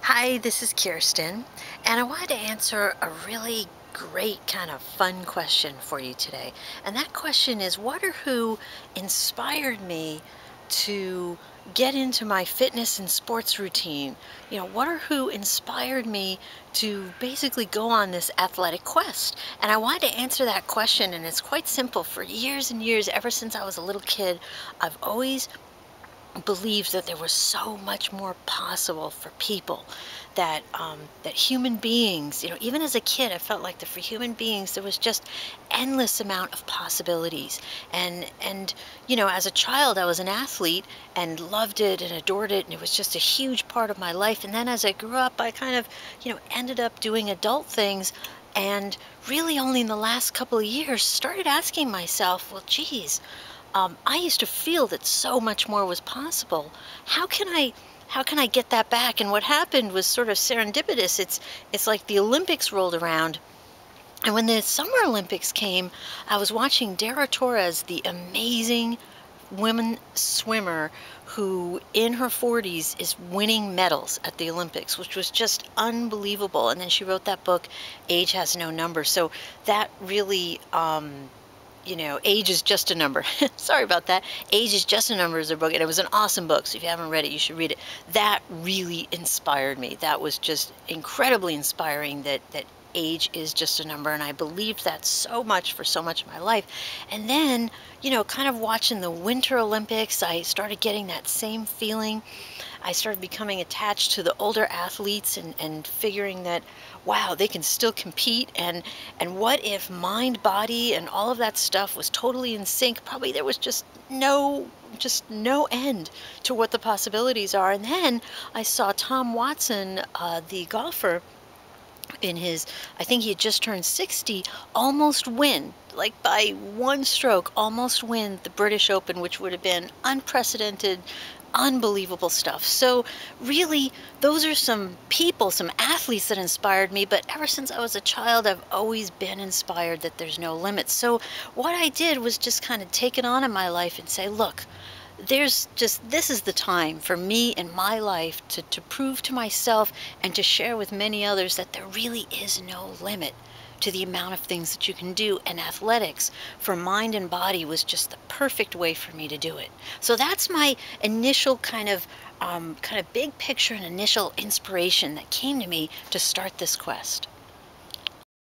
Hi, this is Kirsten, and I wanted to answer a really great kind of fun question for you today. And that question is, what or who inspired me to get into my fitness and sports routine? What or who inspired me to basically go on this athletic quest? And I wanted to answer that question, and it's quite simple. For years and years, ever since I was a little kid, I've always believed that there was so much more possible for people, that human beings, even as a kid, I felt like that for human beings there was just endless amount of possibilities. And as a child I was an athlete and loved it and adored it, and it was just a huge part of my life. And then as I grew up, I kind of ended up doing adult things, and really only in the last couple of years started asking myself, well, geez, I used to feel that so much more was possible. How can I get that back? And what happened was sort of serendipitous. It's like the Olympics rolled around, and when the Summer Olympics came, I was watching Dara Torres, the amazing women swimmer who in her 40s is winning medals at the Olympics, which was just unbelievable. And then she wrote that book, Age Has No Number. So that really Age is Just a Number. Sorry about that. Age is Just a Number is a book, and it was an awesome book. So if you haven't read it, you should read it. That really inspired me. That was just incredibly inspiring, that age is just a number. And I believed that so much for so much of my life. And then, kind of watching the Winter Olympics, I started getting that same feeling. I started becoming attached to the older athletes, and figuring that, wow, they can still compete. And what if mind, body, and all of that stuff was totally in sync? Probably there was just no end to what the possibilities are. And then I saw Tom Watson, the golfer, in his, I think he had just turned 60, almost win, like by one stroke, almost win the British Open, which would have been unprecedented, unbelievable stuff. So really, those are some people, some athletes that inspired me. But ever since I was a child, I've always been inspired that there's no limits. So what I did was just kind of take it on in my life and say, look, this is the time for me in my life to prove to myself and to share with many others that there really is no limit to the amount of things that you can do. And athletics for mind and body was just the perfect way for me to do it. So that's my initial kind of big picture and initial inspiration that came to me to start this quest.